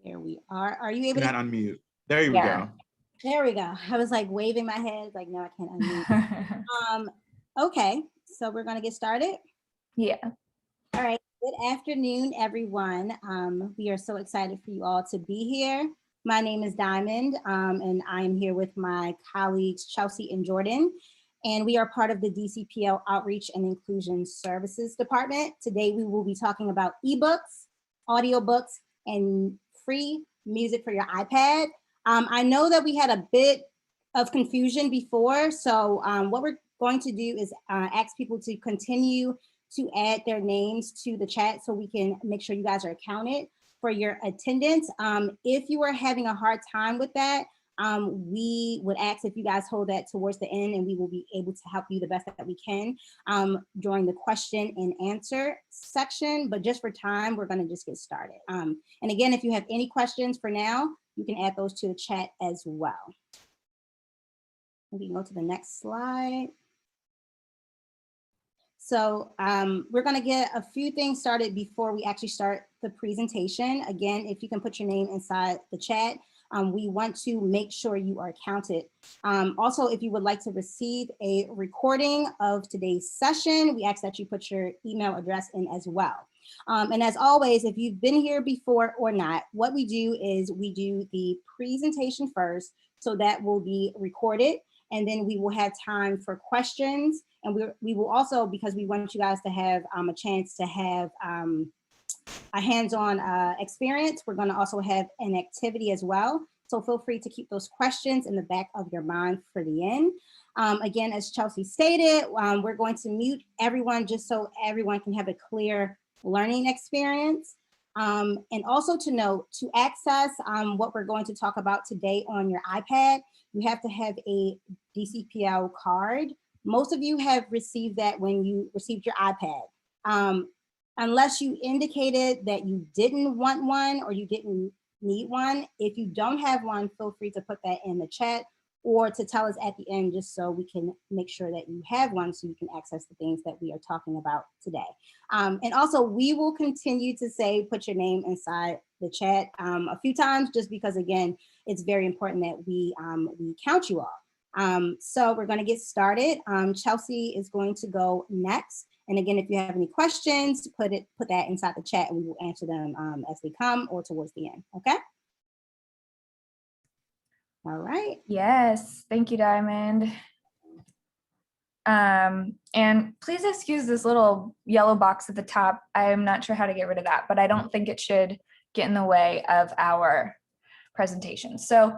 There we are. Are you able You're to not unmute. There we Yeah. go. There we go. I was like waving my head, like, no, I can't unmute. Okay, so we're gonna get started. Yeah. All right, good afternoon, everyone. We are so excited for you all to be here. My name is Diamond, and I'm here with my colleagues, Chelsea and Jordan, and we are part of the DCPL Outreach and Inclusion Services Department. Today, we will be talking about eBooks, audiobooks, and free music for your iPad. I know that we had a bit of confusion before, so what we're going to do is ask people to continue to add their names to the chat so we can make sure you guys are accounted for your attendance. If you are having a hard time with that, we would ask if you guys hold that towards the end, and we will be able to help you the best that we can during the question and answer section. But just for time, we're going to just get started. And again, if you have any questions for now, you can add those to the chat as well. We can go to the next slide. So we're going to get a few things started before we actually start the presentation. Again, if you can put your name inside the chat, we want to make sure you are counted. Also, if you would like to receive a recording of today's session, we ask that you put your email address in as well. And as always, if you've been here before or not, what we do is we do the presentation first, so that will be recorded, and then we will have time for questions. And we will also, because we want you guys to have a chance to have a hands-on experience, we're going to also have an activity as well. So feel free to keep those questions in the back of your mind for the end. Again, as Chelsea stated, we're going to mute everyone just so everyone can have a clear learning experience. And also to note, to access what we're going to talk about today on your iPad, you have to have a DCPL card. Most of you have received that when you received your iPad. Unless you indicated that you didn't want one or you didn't need one, if you don't have one, feel free to put that in the chat or to tell us at the end, just so we can make sure that you have one so you can access the things that we are talking about today. And also, we will continue to say, put your name inside the chat a few times, just because, again, it's very important that we count you all. So we're going to get started. Chelsea is going to go next. And again, if you have any questions, put that inside the chat and we will answer them as they come or towards the end. Okay. All right. Yes. Thank you, Diamond. And please excuse this little yellow box at the top. I'm not sure how to get rid of that, but I don't think it should get in the way of our presentation. So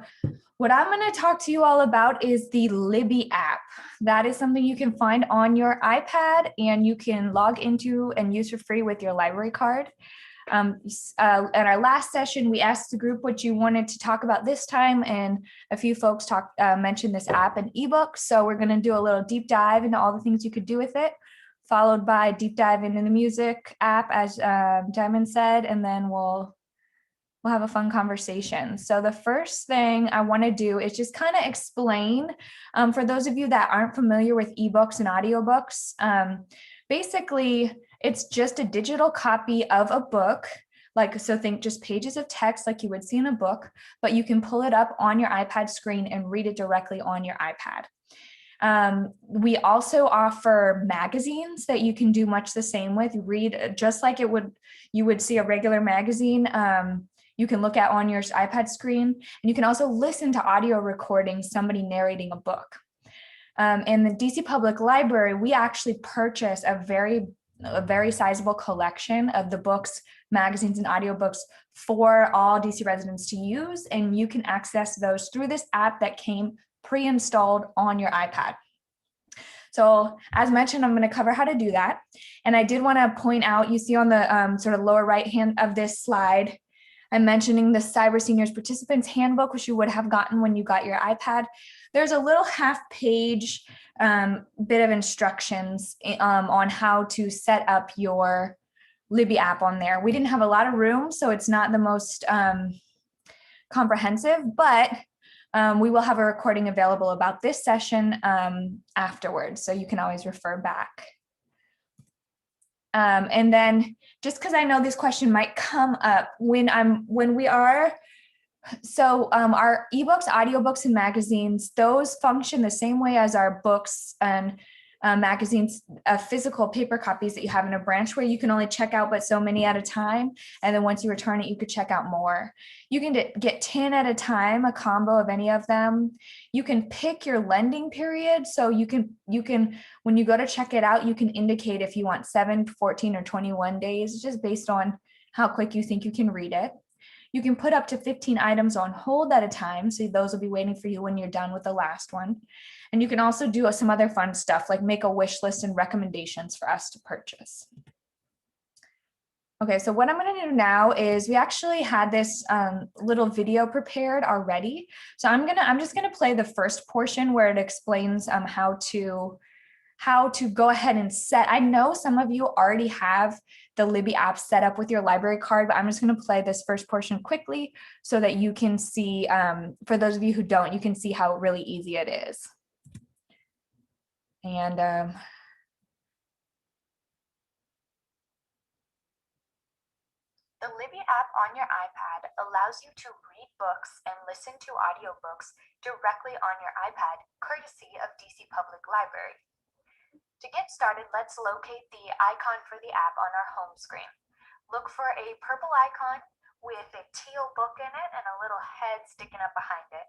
what I'm going to talk to you all about is the Libby app. That is something you can find on your iPad and you can log into and use for free with your library card. At our last session, we asked the group what you wanted to talk about this time, and a few folks mentioned this app and eBooks. So we're going to do a little deep dive into all the things you could do with it, followed by a deep dive into the music app, as Diamond said, and then we'll have a fun conversation. So the first thing I want to do is just kind of explain, for those of you that aren't familiar with eBooks and audiobooks, basically it's just a digital copy of a book. So think just pages of text like you would see in a book, but you can pull it up on your iPad screen and read it directly on your iPad. We also offer magazines that you can do much the same with. Read just like you would see a regular magazine. You can look at on your iPad screen, and you can also listen to audio recordings, somebody narrating a book. In the DC Public Library, we actually purchase a very sizable collection of the books, magazines, and audiobooks for all DC residents to use, and you can access those through this app that came pre-installed on your iPad. So as mentioned, I'm going to cover how to do that. And I did want to point out, you see on the sort of lower right hand of this slide, I'm mentioning the Cyber Seniors Participants Handbook, which you would have gotten when you got your iPad. There's a little half-page bit of instructions on how to set up your Libby app on there. We didn't have a lot of room, so it's not the most comprehensive, but we will have a recording available about this session afterwards, so you can always refer back. And then just because I know this question might come up our eBooks, audiobooks, and magazines, those function the same way as our books and magazines, physical paper copies that you have in a branch, where you can only check out but so many at a time. And then once you return it, you could check out more. You can get 10 at a time, a combo of any of them. You can pick your lending period. So you can, when you go to check it out, you can indicate if you want 7, 14, or 21 days, just based on how quick you think you can read it. You can put up to 15 items on hold at a time. So those will be waiting for you when you're done with the last one. And you can also do some other fun stuff like make a wish list and recommendations for us to purchase. Okay, so what I'm going to do now is we actually had this little video prepared already. So I'm just going to play the first portion where it explains how to go ahead and set. I know some of you already have the Libby app set up with your library card, but I'm just going to play this first portion quickly so that you can see, for those of you who don't, you can see how really easy it is. And the Libby app on your iPad allows you to read books and listen to audiobooks directly on your iPad, courtesy of DC Public Library. To get started, let's locate the icon for the app on our home screen. Look for a purple icon with a teal book in it and a little head sticking up behind it.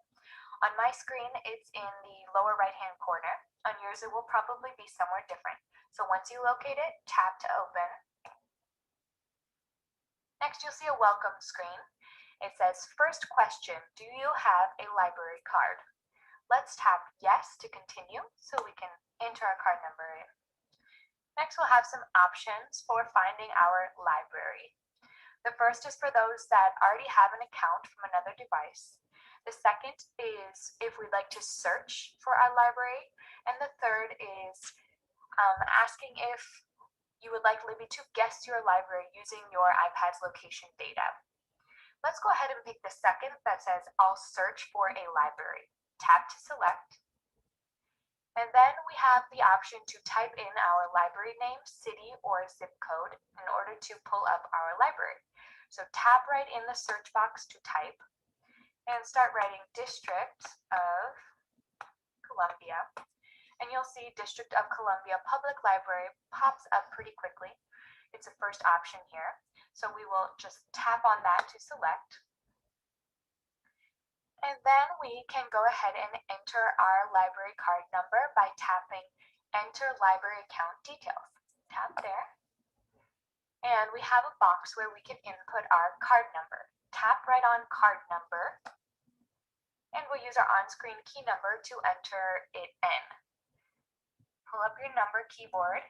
On my screen, it's in the lower right-hand corner. On yours, it will probably be somewhere different. So once you locate it, tap to open. Next, you'll see a welcome screen. It says, first question, do you have a library card? Let's tap yes to continue so we can enter our card number in. Next, we'll have some options for finding our library. The first is for those that already have an account from another device. The second is if we'd like to search for our library. And the third is asking if you would like Libby to guess your library using your iPad's location data. Let's go ahead and pick the second that says, I'll search for a library. Tap to select. And then we have the option to type in our library name, city, or zip code in order to pull up our library. So tap right in the search box to type and start writing District of Columbia. And you'll see District of Columbia Public Library pops up pretty quickly. It's the first option here. So we will just tap on that to select. And then we can go ahead and enter our library card number by tapping Enter Library Account Details. Tap there. And we have a box where we can input our card number. Tap right on card number. And we'll use our on-screen key number to enter it in. Pull up your number keyboard.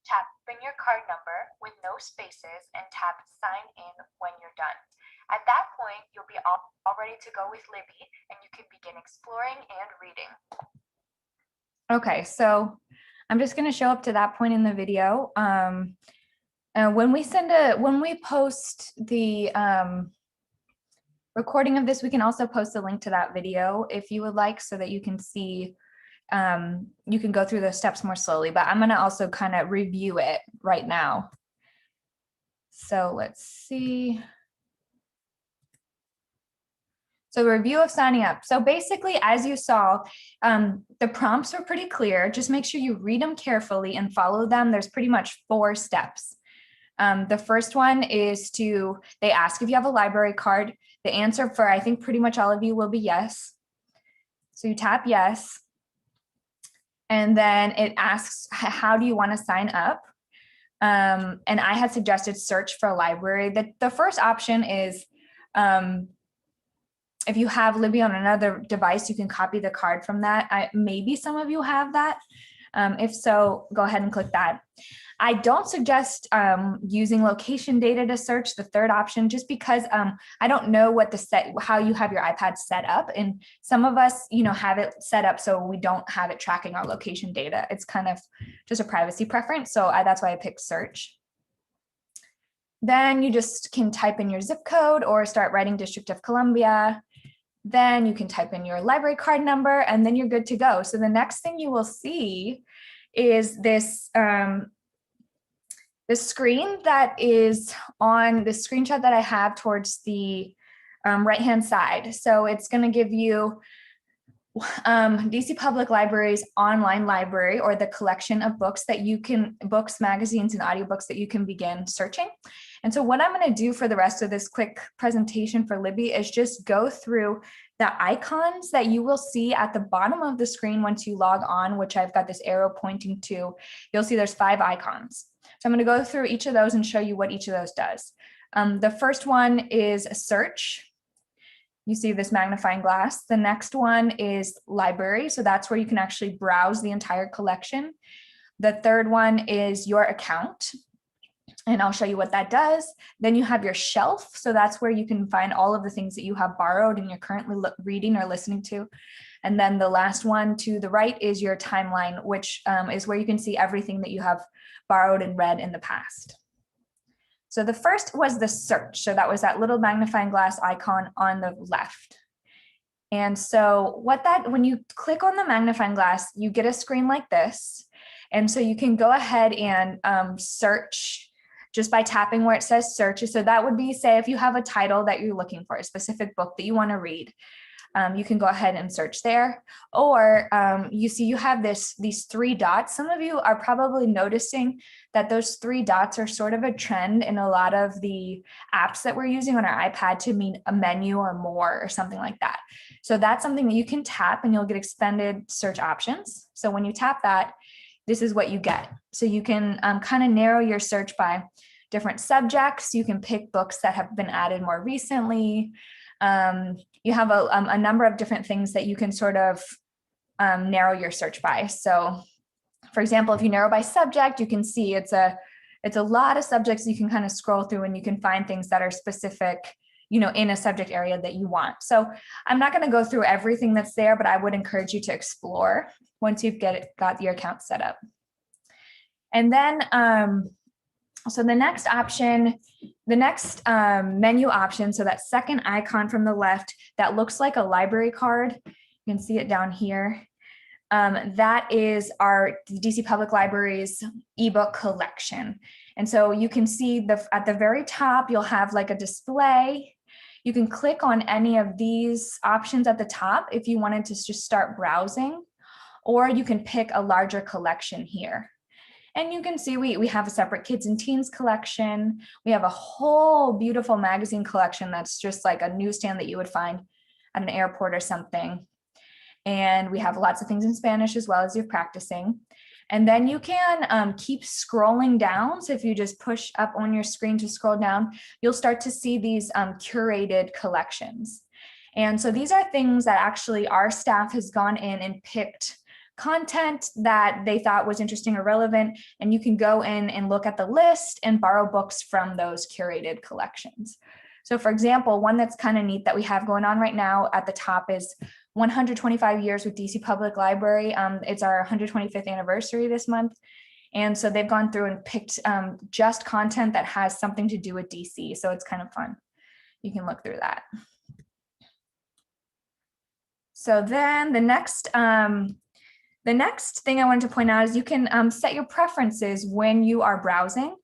Tap in your card number with no spaces and tap Sign In when you're done. At that point, you'll be all ready to go with Libby and you can begin exploring and reading. okay, so I'm just going to show up to that point in the video. When we post the recording of this, we can also post a link to that video if you would like, so that you can see, you can go through the steps more slowly, but I'm going to also kind of review it right now. So let's see. So review of signing up. So basically, as you saw, the prompts are pretty clear. Just make sure you read them carefully and follow them. There's pretty much 4 steps. The first one is they ask if you have a library card. The answer for, I think, pretty much all of you will be yes. So you tap yes. And then it asks, how do you want to sign up? And I had suggested search for a library. The first option is, if you have Libby on another device, you can copy the card from that. Maybe some of you have that. If so, go ahead and click that. I don't suggest using location data to search, the third option, just because I don't know how you have your iPad set up. And some of us, have it set up so we don't have it tracking our location data. It's kind of just a privacy preference. So that's why I picked search. Then you just can type in your zip code or start writing District of Columbia. Then you can type in your library card number and then you're good to go. So the next thing you will see is this The screen that is on the screenshot that I have towards the right-hand side. So it's going to give you DC Public Library's online library, or the collection of books that you can, books, magazines, and audiobooks that you can begin searching. And so what I'm going to do for the rest of this quick presentation for Libby is just go through the icons that you will see at the bottom of the screen once you log on, which I've got this arrow pointing to. You'll see there's 5 icons. So I'm going to go through each of those and show you what each of those does. The first one is search. You see this magnifying glass. The next one is library. So that's where you can actually browse the entire collection. The third one is your account, and I'll show you what that does. Then you have your shelf. So that's where you can find all of the things that you have borrowed and you're currently reading or listening to. And then the last one to the right is your timeline, which is where you can see everything that you have borrowed and read in the past. So the first was the search. So that was that little magnifying glass icon on the left. And so when you click on the magnifying glass, you get a screen like this. And so you can go ahead and search just by tapping where it says search. So that would be, say, if you have a title that you're looking for, a specific book that you want to read, you can go ahead and search there. Or you see you have these 3 dots. Some of you are probably noticing that those 3 dots are sort of a trend in a lot of the apps that we're using on our iPad to mean a menu or more or something like that. So that's something that you can tap and you'll get expanded search options. So when you tap that, this is what you get. So you can kind of narrow your search by different subjects. You can pick books that have been added more recently. You have a number of different things that you can sort of narrow your search by. So for example, if you narrow by subject, you can see it's a lot of subjects you can kind of scroll through, and you can find things that are specific, in a subject area that you want. So I'm not going to go through everything that's there, but I would encourage you to explore once you've got your account set up. And then, so the next option, the next menu option, so that second icon from the left that looks like a library card, you can see it down here. That is our DC Public Library's ebook collection. And so you can see at the very top, you'll have like a display. You can click on any of these options at the top if you wanted to just start browsing, or you can pick a larger collection here. And you can see we have a separate kids and teens collection. We have a whole beautiful magazine collection that's just like a newsstand that you would find at an airport or something. And we have lots of things in Spanish as well as you're practicing. And then you can keep scrolling down. So if you just push up on your screen to scroll down, you'll start to see these curated collections. And so these are things that actually our staff has gone in and picked content that they thought was interesting or relevant, and you can go in and look at the list and borrow books from those curated collections. So for example, one that's kind of neat that we have going on right now at the top is 125 years with DC Public Library. It's our 125th anniversary this month. And so they've gone through and picked just content that has something to do with DC. So it's kind of fun. You can look through that. So then the next thing I wanted to point out is you can set your preferences when you are browsing.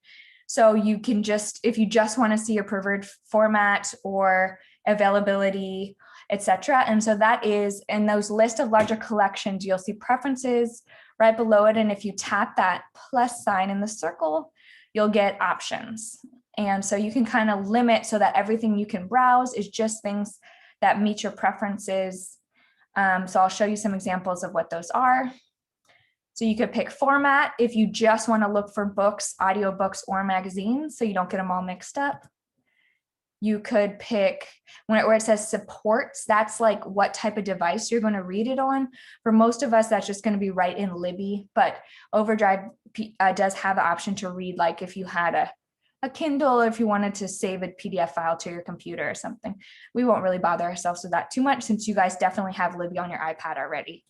So you can if you just want to see your preferred format or availability, etc. And so that is in those list of larger collections, you'll see preferences right below it. And if you tap that plus sign in the circle, you'll get options. And so you can kind of limit so that everything you can browse is just things that meet your preferences. So I'll show you some examples of what those are. So you could pick format if you just want to look for books, audiobooks, or magazines, so you don't get them all mixed up. You could pick where it says supports, that's like what type of device you're going to read it on. For most of us, that's just going to be right in Libby, but Overdrive does have the option to read, like if you had a Kindle, or if you wanted to save a PDF file to your computer or something. We won't really bother ourselves with that too much, since you guys definitely have Libby on your iPad already.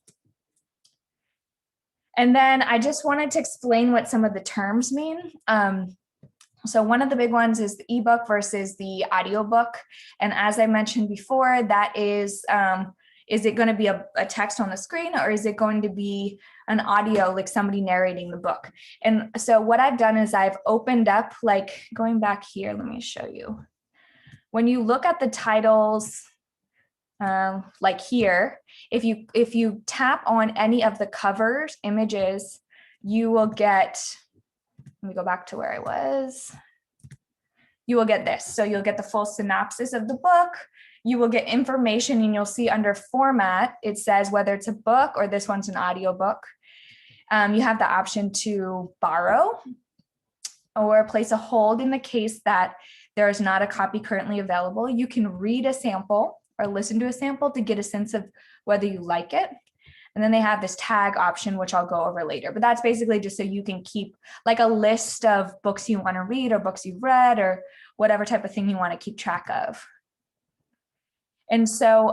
And then I just wanted to explain what some of the terms mean. So one of the big ones is the ebook versus the audiobook. And as I mentioned before, that is Is it going to be a text on the screen, or is it going to be an audio, like somebody narrating the book? And so what I've done is I've opened up, like going back here, let me show you. When you look at the titles, like here, if you tap on any of the covers, images, you will get, let me go back to where I was. You will get this. So you'll get the full synopsis of the book. You will get information, and you'll see under format, it says whether it's a book or this one's an audiobook. You have the option to borrow or place a hold in the case that there is not a copy currently available. You can read a sample or listen to a sample to get a sense of whether you like it. And then they have this tag option, which I'll go over later. But that's basically just so you can keep like a list of books you want to read or books you've read or whatever type of thing you want to keep track of. And so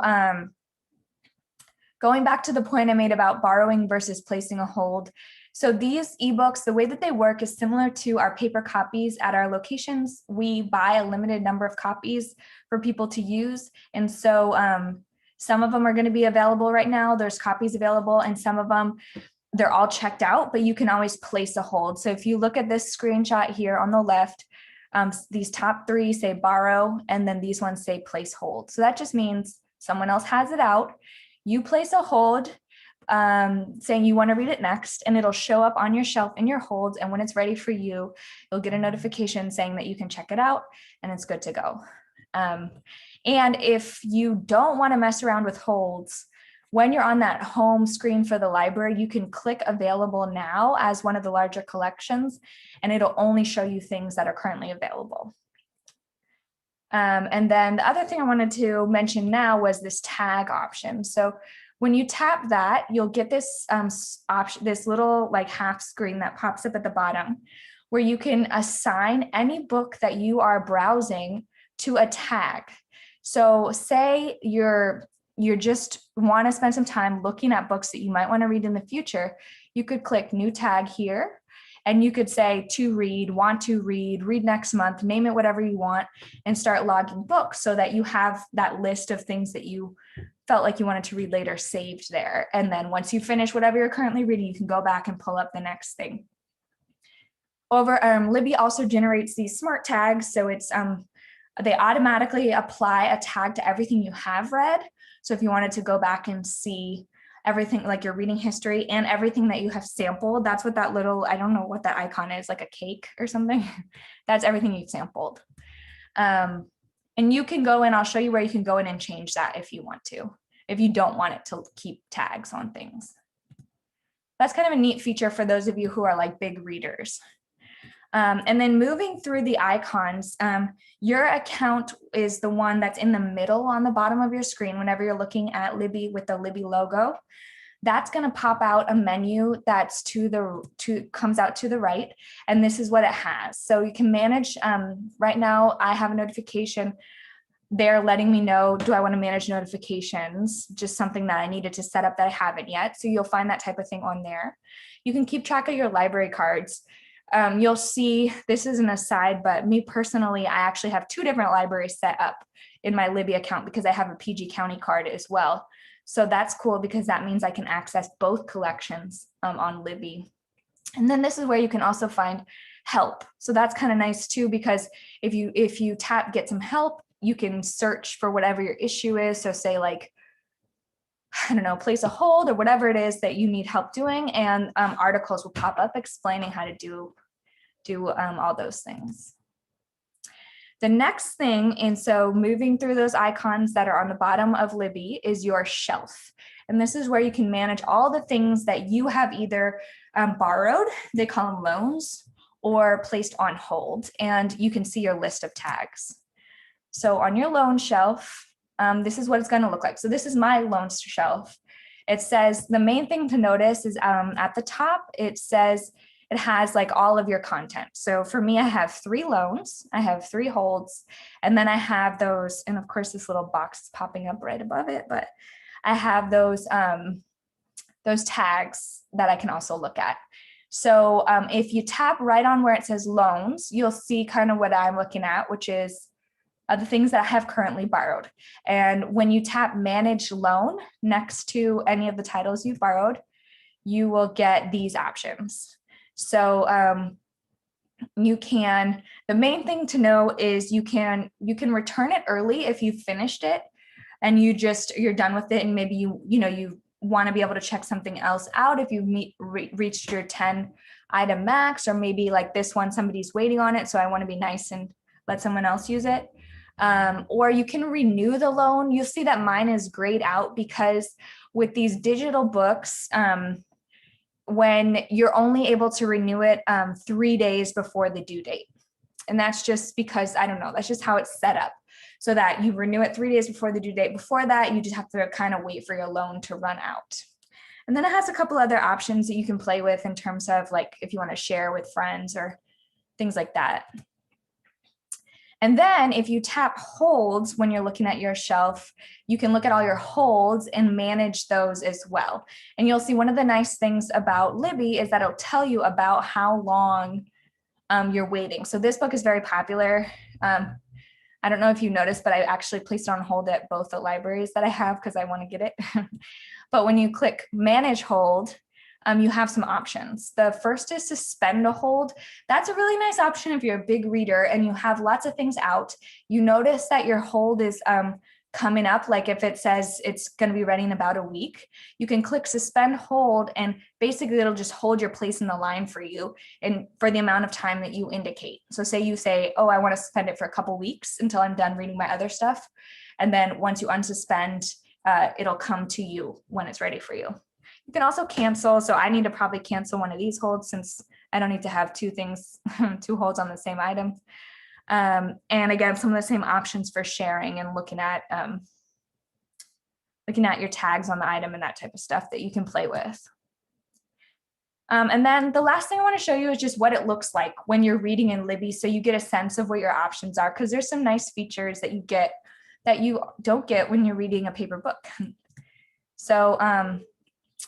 going back to the point I made about borrowing versus placing a hold. So these eBooks, the way that they work is similar to our paper copies at our locations. We buy a limited number of copies for people to use. And so some of them are going to be available right now. There's copies available, and some of them, they're all checked out, but you can always place a hold. So if you look at this screenshot here on the left, these top 3 say borrow, and then these ones say place hold. So that just means someone else has it out. You place a hold saying you want to read it next, and it'll show up on your shelf in your holds. And when it's ready for you, you'll get a notification saying that you can check it out and it's good to go. And if you don't want to mess around with holds, when you're on that home screen for the library, you can click available now as one of the larger collections, and it'll only show you things that are currently available. And then the other thing I wanted to mention now was this tag option. So when you tap that, you'll get this option, this little like half screen that pops up at the bottom, where you can assign any book that you are browsing to a tag. So say you're just want to spend some time looking at books that you might want to read in the future, you could click new tag here, and you could say to read, want to read, read next month, name it whatever you want, and start logging books so that you have that list of things that you felt like you wanted to read later saved there. And then once you finish whatever you're currently reading, you can go back and pull up the next thing. Libby also generates these smart tags. So it's they automatically apply a tag to everything you have read. So if you wanted to go back and see everything, like your reading history and everything that you have sampled, that's what that little, I don't know what that icon is, like a cake or something. That's everything you've sampled. And you can go in, I'll show you where you can go in and change that if you want to, if you don't want it to keep tags on things. That's kind of a neat feature for those of you who are like big readers. And then moving through the icons, your account is the one that's in the middle on the bottom of your screen whenever you're looking at Libby with the Libby logo. That's going to pop out a menu that's comes out to the right, and this is what it has. So you can manage, right now I have a notification. They're letting me know, do I want to manage notifications? Just something that I needed to set up that I haven't yet. So you'll find that type of thing on there. You can keep track of your library cards. You'll see, this is an aside, but me personally, I actually have 2 different libraries set up in my Libby account because I have a PG County card as well. So that's cool because that means I can access both collections on Libby. And then this is where you can also find help. So that's kind of nice too, because if you tap get some help, you can search for whatever your issue is. So say like, I don't know, place a hold or whatever it is that you need help doing, and articles will pop up explaining how to do all those things. The next thing, and so moving through those icons that are on the bottom of Libby, is your shelf. And this is where you can manage all the things that you have either borrowed, they call them loans, or placed on hold. And you can see your list of tags. So on your loan shelf, this is what it's going to look like. So this is my loan shelf. It says, the main thing to notice is at the top, it says it has like all of your content. So for me, I have 3 loans, I have 3 holds, and then I have those, and of course this little box is popping up right above it, but I have those tags that I can also look at. So if you tap right on where it says loans, you'll see kind of what I'm looking at, which is the things that I have currently borrowed. And when you tap manage loan next to any of the titles you've borrowed, you will get these options. So the main thing to know is you can return it early if you've finished it and you're done with it, and maybe you want to be able to check something else out if you reached your 10 item max, or maybe like this one, somebody's waiting on it, so I want to be nice and let someone else use it. Or you can renew the loan. You'll see that mine is grayed out because with these digital books, when you're only able to renew it 3 days before the due date. And that's just because, I don't know, that's just how it's set up, so that you renew it 3 days before the due date. Before that, you just have to kind of wait for your loan to run out. And then it has a couple other options that you can play with in terms of like if you want to share with friends or things like that. And then if you tap holds when you're looking at your shelf, you can look at all your holds and manage those as well. And you'll see one of the nice things about Libby is that it'll tell you about how long you're waiting. So this book is very popular. I don't know if you noticed, but I actually placed it on hold at both the libraries that I have because I want to get it. But when you click manage hold, you have some options. The first is suspend a hold. That's a really nice option if you're a big reader and you have lots of things out. You notice that your hold is coming up, like if it says it's going to be ready in about a week, you can click suspend hold, and basically it'll just hold your place in the line for you and for the amount of time that you indicate. So say you say, oh, I want to suspend it for a couple weeks until I'm done reading my other stuff. And then once you unsuspend, it'll come to you when it's ready for you. You can also cancel. So I need to probably cancel one of these holds since I don't need to have two holds on the same item. And again, some of the same options for sharing and looking at your tags on the item and that type of stuff that you can play with. And then the last thing I want to show you is just what it looks like when you're reading in Libby, so you get a sense of what your options are, because there's some nice features that you get that you don't get when you're reading a paper book. So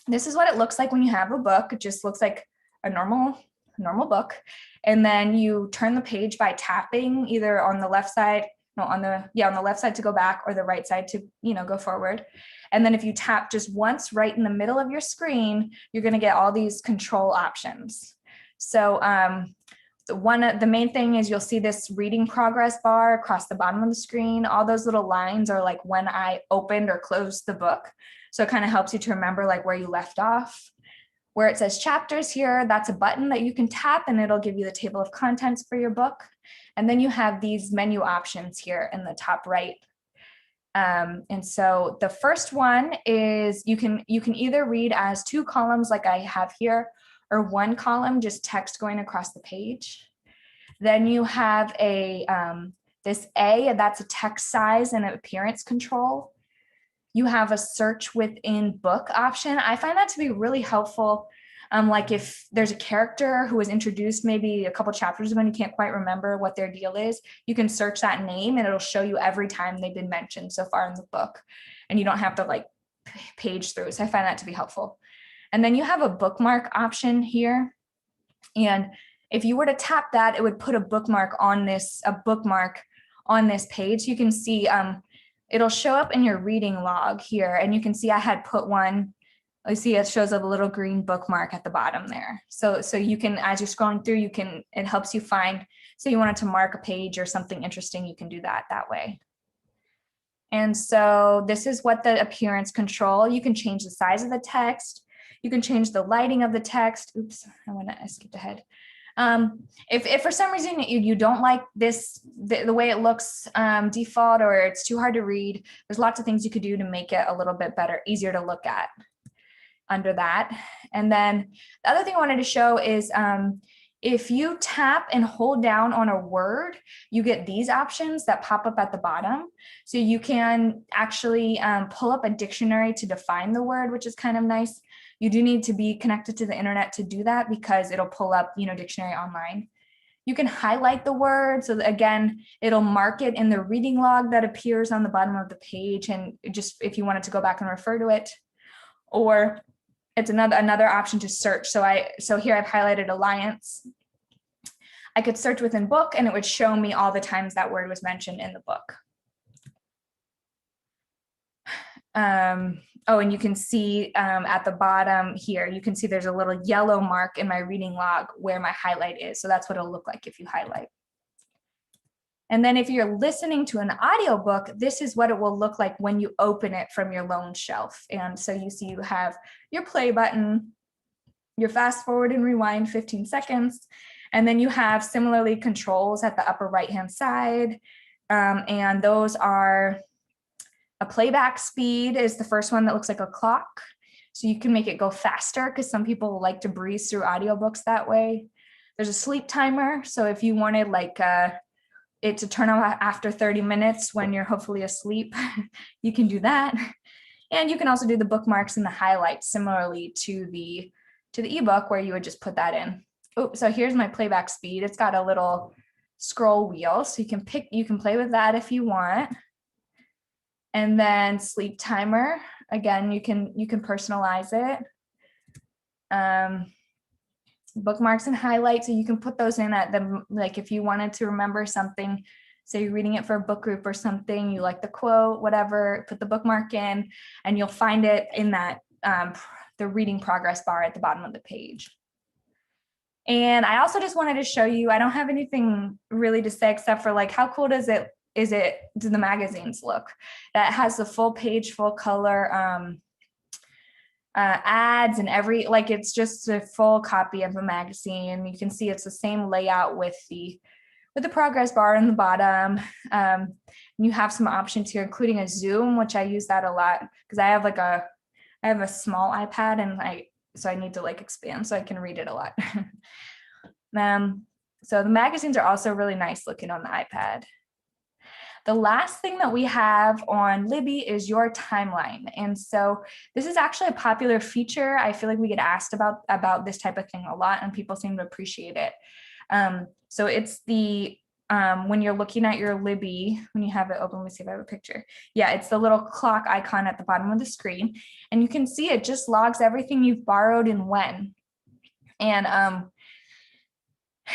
this is what it looks like when you have a book. It just looks like a normal book. And then you turn the page by tapping either on the left side, on the left side to go back, or the right side to, go forward. And then if you tap just once right in the middle of your screen, you're going to get all these control options. So the main thing is you'll see this reading progress bar across the bottom of the screen. All those little lines are like when I opened or closed the book. So it kind of helps you to remember like where you left off. Where it says chapters here, that's a button that you can tap and it'll give you the table of contents for your book. And then you have these menu options here in the top right. And so the first one is you can either read as 2 columns like I have here, or 1 column, just text going across the page. Then you have this A, that's a text size and appearance control. You have a search within book option. I find that to be really helpful. Like if there's a character who was introduced maybe a couple chapters ago and you can't quite remember what their deal is, you can search that name and it'll show you every time they've been mentioned so far in the book. And you don't have to like page through. So I find that to be helpful. And then you have a bookmark option here. And if you were to tap that, it would put a bookmark on this page. You can see it'll show up in your reading log here, and you can see I had put one. You see it shows a little green bookmark at the bottom there. So you can, as you're scrolling through, it helps you find, so you wanted to mark a page or something interesting, you can do that way. And so this is what the appearance control, you can change the size of the text, you can change the lighting of the text. Oops, I skipped ahead. If for some reason you don't like the way it looks default, or it's too hard to read, there's lots of things you could do to make it a little bit better, easier to look at under that. And then the other thing I wanted to show is if you tap and hold down on a word, you get these options that pop up at the bottom. So you can actually pull up a dictionary to define the word, which is kind of nice. You do need to be connected to the internet to do that because it'll pull up, dictionary online. You can highlight the word. So again, it'll mark it in the reading log that appears on the bottom of the page. And just if you wanted to go back and refer to it, or it's another option to search. So here I've highlighted Alliance. I could search within book and it would show me all the times that word was mentioned in the book. Oh, and you can see at the bottom here, you can see there's a little yellow mark in my reading log where my highlight is. So that's what it'll look like if you highlight. And then if you're listening to an audiobook, this is what it will look like when you open it from your lone shelf. And so you see you have your play button, your fast forward and rewind 15 seconds. And then you have similarly controls at the upper right-hand side. And those are a playback speed is the first one that looks like a clock. So you can make it go faster because some people like to breeze through audiobooks that way. There's a sleep timer. So if you wanted like it to turn off after 30 minutes when you're hopefully asleep, you can do that. And you can also do the bookmarks and the highlights similarly to the ebook where you would just put that in. Oh, so here's my playback speed. It's got a little scroll wheel, so you can play with that if you want. And then sleep timer, again, you can personalize it. Bookmarks and highlights, so you can put those in at the, like if you wanted to remember something, say you're reading it for a book group or something, you like the quote, whatever, put the bookmark in and you'll find it in that the reading progress bar at the bottom of the page. And I also just wanted to show you, I don't have anything really to say except for like, how cool do the magazines look? That has the full page, full color ads and it's just a full copy of a magazine. You can see it's the same layout with the progress bar in the bottom. You have some options here, including a zoom, which I use that a lot because I have a small iPad and so I need to like expand so I can read it a lot. So the magazines are also really nice looking on the iPad. The last thing that we have on Libby is your timeline. And so this is actually a popular feature. I feel like we get asked about this type of thing a lot and people seem to appreciate it. So it's when you're looking at your Libby, when you have it open, let me see if I have a picture. Yeah, it's the little clock icon at the bottom of the screen. And you can see it just logs everything you've borrowed and when. And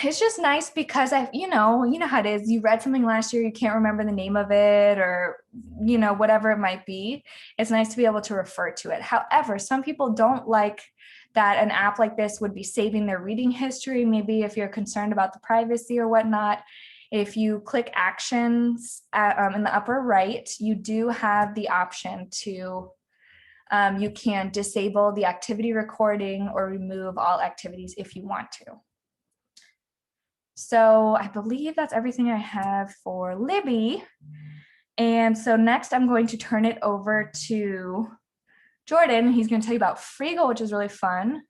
it's just nice because you know how it is. You read something last year, you can't remember the name of it or, whatever it might be. It's nice to be able to refer to it. However, some people don't like that an app like this would be saving their reading history. Maybe if you're concerned about the privacy or whatnot, if you click actions in the upper right, you do have the option to, you can disable the activity recording or remove all activities if you want to. So I believe that's everything I have for Libby. And so next I'm going to turn it over to Jordan. He's going to tell you about Frigo, which is really fun.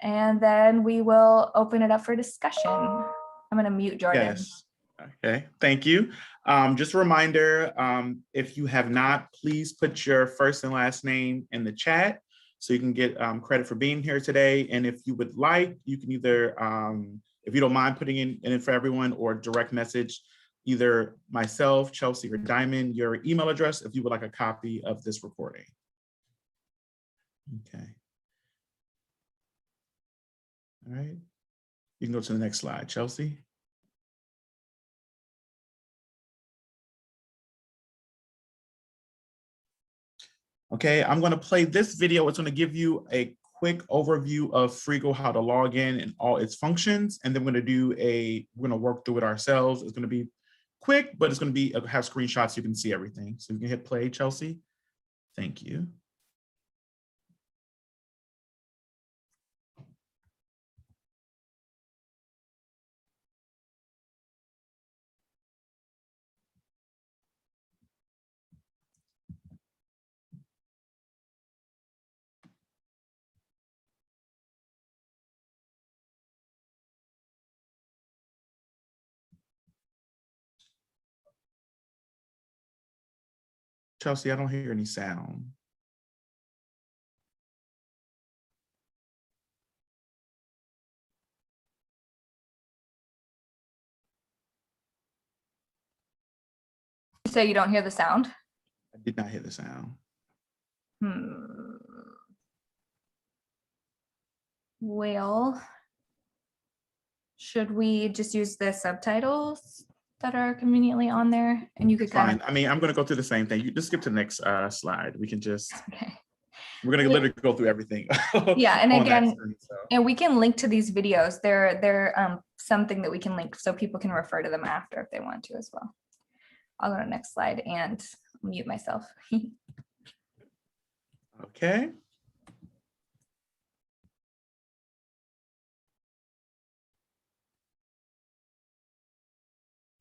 And then we will open it up for discussion. I'm going to mute Jordan. Yes. Okay, thank you. Just a reminder, if you have not, please put your first and last name in the chat so you can get credit for being here today. And if you would like, you can either, if you don't mind putting in it for everyone or direct message either myself, Chelsea, or Diamond, your email address if you would like a copy of this recording. Okay. All right. You can go to the next slide, Chelsea. Okay, I'm going to play this video. It's going to give you a quick overview of Frigo, how to log in and all its functions. And then we're going to work through it ourselves. It's going to be quick, but it's going to have screenshots so you can see everything. So you can hit play, Chelsea. Thank you. Chelsea, I don't hear any sound. So you don't hear the sound? I did not hear the sound. Well, Should we just use the subtitles that are conveniently on there? And you could kind Fine. I mean, I'm going to go through the same thing. You just skip to the next slide. We can just, okay. we're going to literally go through everything. Yeah, and on that again, screen, so. and we can link to these videos. They're something that we can link so people can refer to them after if they want to as well. I'll go to the next slide and mute myself. Okay.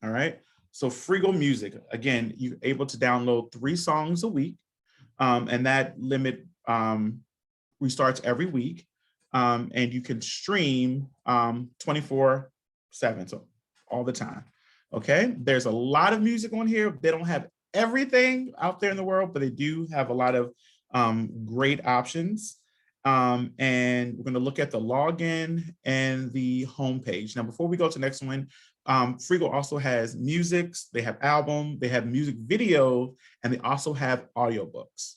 All right. So Frigo Music, again, you're able to download 3 songs a week, and that limit restarts every week, and you can stream 24/7, so all the time. Okay. There's a lot of music on here. They don't have everything out there in the world, but they do have a lot of great options. And we're going to look at the login and the homepage. Now, before we go to the next one, Frigo also has musics, they have album, they have music video, and they also have audiobooks.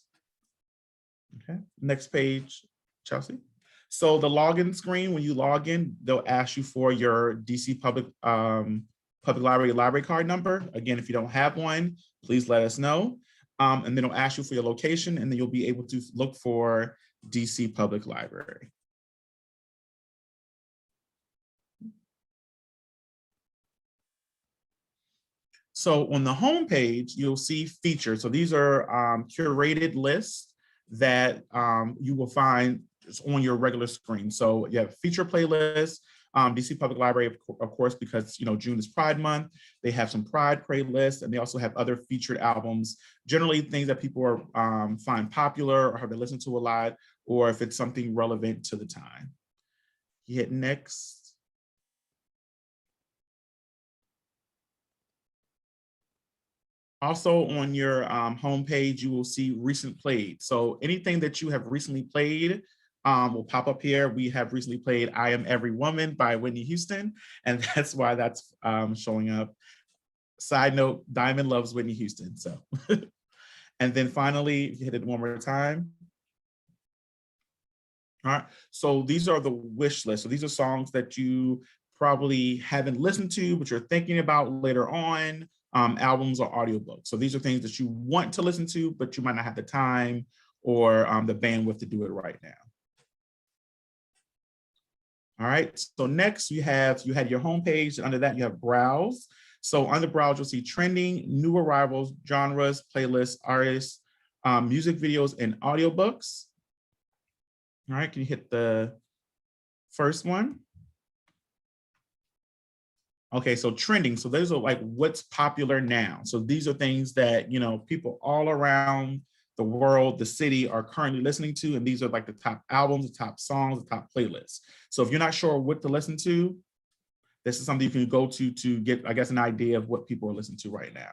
Okay, next page, Chelsea. So the login screen, when you log in, they'll ask you for your DC Public Library card number. Again, if you don't have one, please let us know. And then it'll ask you for your location, and then you'll be able to look for DC Public Library. So on the home page, you'll see features. So these are curated lists that you will find on your regular screen. So you have feature playlists, DC Public Library, of course, because June is Pride Month. They have some Pride playlists, and they also have other featured albums, generally things that people are find popular or have to listen to a lot, or if it's something relevant to the time. You hit next. Also on your homepage, you will see recent played. So anything that you have recently played will pop up here. We have recently played I Am Every Woman by Whitney Houston, and that's why that's showing up. Side note, Diamond loves Whitney Houston. So, and then finally, if you hit it one more time. All right, so these are the wish list. So these are songs that you probably haven't listened to, but you're thinking about later on. Albums or audiobooks. So these are things that you want to listen to, but you might not have the time or the bandwidth to do it right now. All right, so next you had your homepage, and under that you have browse. So under browse, you'll see trending, new arrivals, genres, playlists, artists, music videos, and audiobooks. All right, can you hit the first one? Okay, so trending. So those are like what's popular now. So these are things that, people all around the world, the city are currently listening to. And these are like the top albums, the top songs, the top playlists. So if you're not sure what to listen to, this is something you can go to get, I guess, an idea of what people are listening to right now.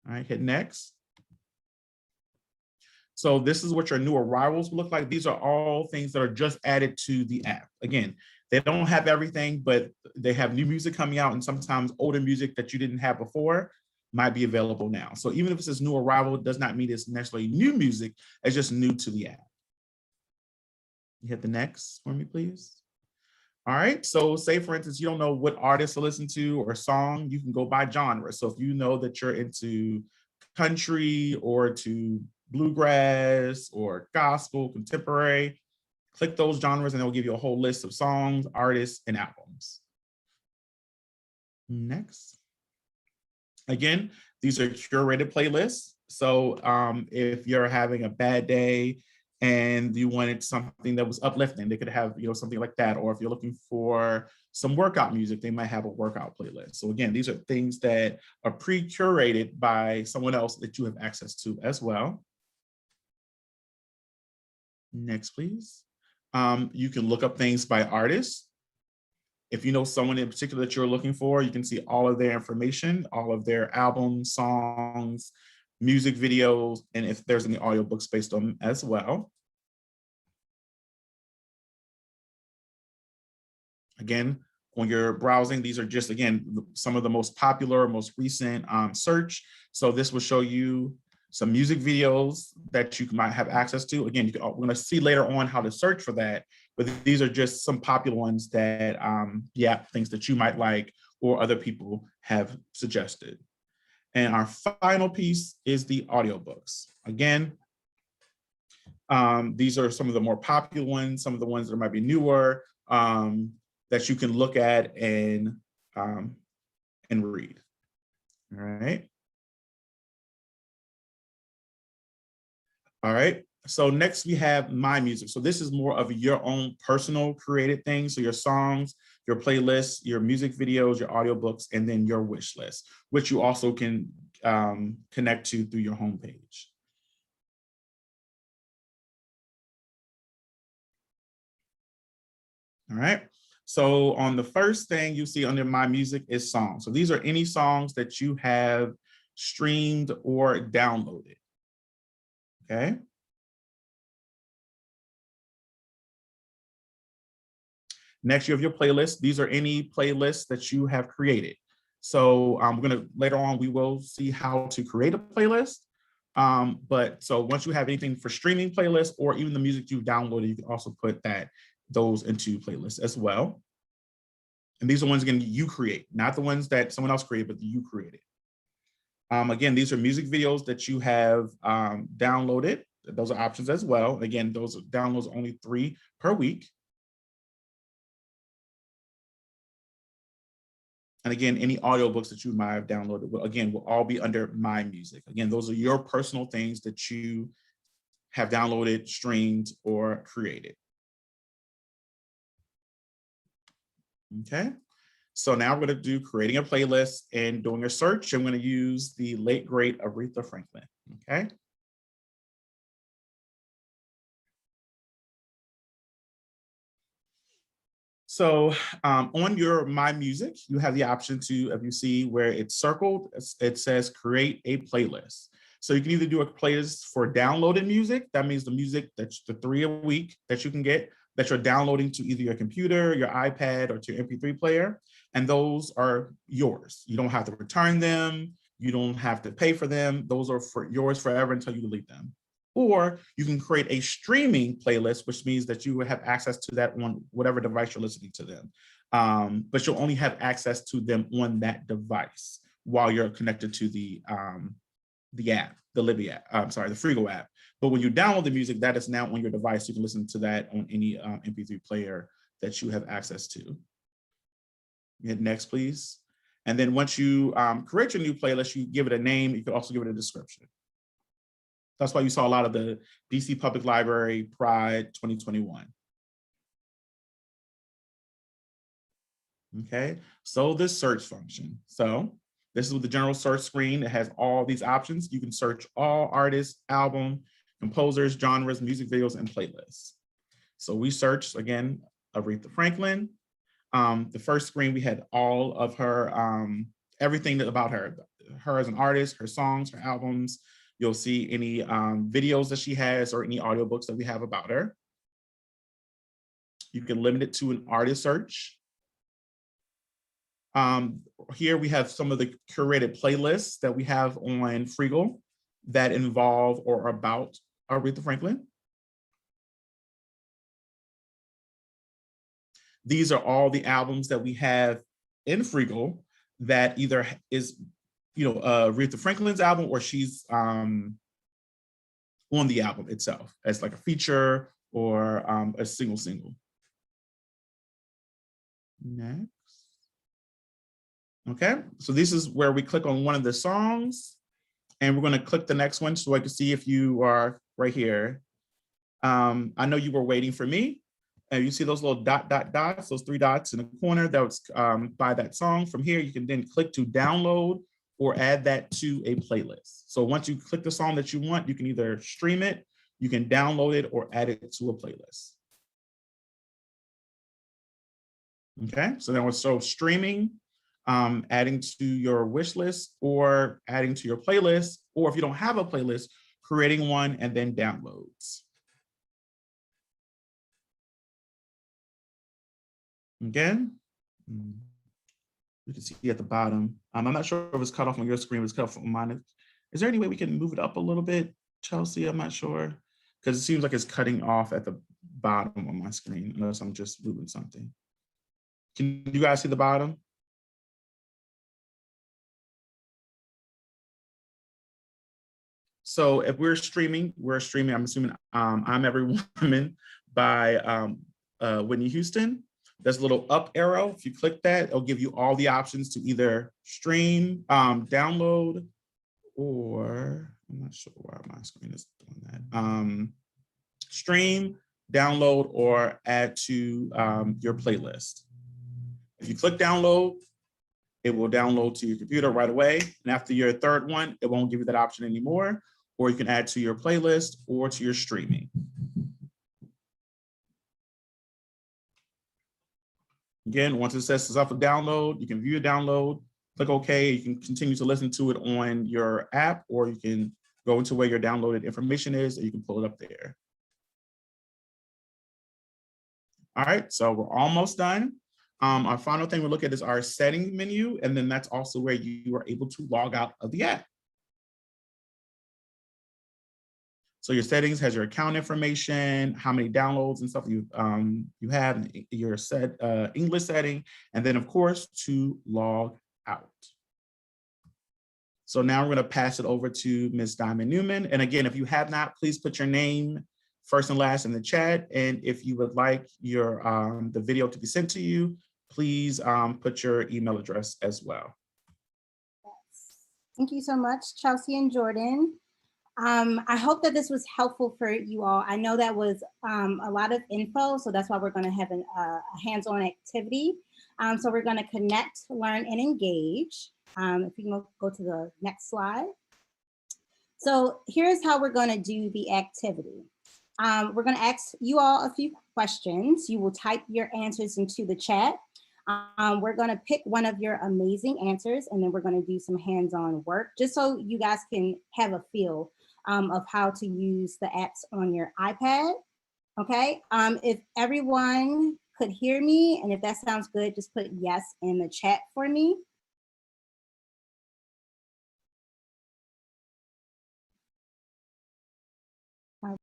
All right, hit next. So this is what your new arrivals will look like. These are all things that are just added to the app. Again, they don't have everything, but they have new music coming out, and sometimes older music that you didn't have before might be available now. So even if it says new arrival, it does not mean it's necessarily new music. It's just new to the app. You hit the next for me, please. All right, so say for instance, you don't know what artist to listen to or song, you can go by genre. So if you know that you're into country or to bluegrass or gospel, contemporary, click those genres and they'll give you a whole list of songs, artists, and albums. Next. Again, these are curated playlists. So if you're having a bad day and you wanted something that was uplifting, they could have something like that. Or if you're looking for some workout music, they might have a workout playlist. So again, these are things that are pre-curated by someone else that you have access to as well. Next, please. You can look up things by artists. If you know someone in particular that you're looking for, you can see all of their information, all of their albums, songs, music videos, and if there's any audiobooks based on them as well. Again, when you're browsing, these are just, again, some of the most popular, most recent search. So this will show you some music videos that you might have access to. Again, we're going to see later on how to search for that, but these are just some popular ones that things that you might like or other people have suggested. And our final piece is the audiobooks. Again, these are some of the more popular ones, some of the ones that might be newer that you can look at and read. All right. All right. So next we have My Music. So this is more of your own personal created thing. So your songs, your playlists, your music videos, your audiobooks, and then your wish list, which you also can connect to through your homepage. All right. So on the first thing you see under My Music is songs. So these are any songs that you have streamed or downloaded. Okay. Next, you have your playlist. These are any playlists that you have created. So later on, we will see how to create a playlist. But so once you have anything for streaming playlists or even the music you downloaded, you can also put those into playlists as well. And these are ones, again, you create, not the ones that someone else created, but you created. Again, these are music videos that you have downloaded. Those are options as well. Again, those downloads are only 3 per week. And again, any audiobooks that you might have downloaded will all be under My Music. Again, those are your personal things that you have downloaded, streamed, or created. Okay, so now we're going to do creating a playlist and doing a search. I'm going to use the late great Aretha Franklin. Okay. So on your My Music, you have the option to, if you see where it's circled, it says create a playlist. So you can either do a playlist for downloaded music. That means the music that's the 3 a week that you can get that you're downloading to either your computer, your iPad, or to your MP3 player. And those are yours. You don't have to return them. You don't have to pay for them. Those are yours forever until you delete them. Or you can create a streaming playlist, which means that you will have access to that on whatever device you're listening to them. But you'll only have access to them on that device while you're connected to the app, the Libby app, the Frigo app. But when you download the music, that is now on your device. You can listen to that on any MP3 player that you have access to. Hit next, please. And then once you create your new playlist, you give it a name. You can also give it a description. That's why you saw a lot of the DC Public Library Pride 2021. Okay, so this search function. So this is with the general search screen. It has all these options. You can search all artists, album, composers, genres, music videos, and playlists. So we searched, again, Aretha Franklin. The first screen, we had all of her, everything about her as an artist, her songs, her albums. You'll see any videos that she has or any audiobooks that we have about her. You can limit it to an artist search. Here we have some of the curated playlists that we have on Frigo that involve or about Aretha Franklin. These are all the albums that we have in Frigo that either is, Aretha Franklin's album or she's on the album itself as like a feature or a single. Next. Okay, so this is where we click on one of the songs and we're going to click the next one so I can see if you are right here. I know you were waiting for me. And you see those little dots, those 3 dots in the corner that was by that song. From here, you can then click to download or add that to a playlist. So once you click the song that you want, you can either stream it, you can download it, or add it to a playlist. Okay, so then we're streaming, adding to your wish list or adding to your playlist, or if you don't have a playlist, creating one and then downloads. Again, you can see at the bottom. I'm not sure if it's cut off on your screen, but it's cut off on mine. Is there any way we can move it up a little bit, Chelsea? I'm not sure. Because it seems like it's cutting off at the bottom on my screen, unless I'm just moving something. Can you guys see the bottom? So if we're streaming, I'm assuming I'm Every Woman by Whitney Houston. There's a little up arrow. If you click that, it'll give you all the options to either stream, download, or I'm not sure why my screen is doing that. Stream, download, or add to your playlist. If you click download, it will download to your computer right away. And after your third one, it won't give you that option anymore. Or you can add to your playlist or to your streaming. Again, once it says it's up for download, you can view a download, click OK. You can continue to listen to it on your app, or you can go into where your downloaded information is and you can pull it up there. All right, so we're almost done. Our final thing we'll look at is our settings menu, and then that's also where you are able to log out of the app. So your settings has your account information, how many downloads and stuff you have, your English setting, and then of course to log out. So now we're going to pass it over to Ms. Diamond Newman. And again, if you have not, please put your name first and last in the chat. And if you would like your the video to be sent to you, please put your email address as well. Yes. Thank you so much, Chelsea and Jordan. I hope that this was helpful for you all. I know that was a lot of info, so that's why we're going to have a hands-on activity. So we're going to connect, learn, and engage. If you can go to the next slide. So here's how we're going to do the activity. We're going to ask you all a few questions. You will type your answers into the chat. We're going to pick one of your amazing answers, and then we're going to do some hands-on work just so you guys can have a feel of how to use the apps on your iPad. Okay, if everyone could hear me, and if that sounds good, just put yes in the chat for me.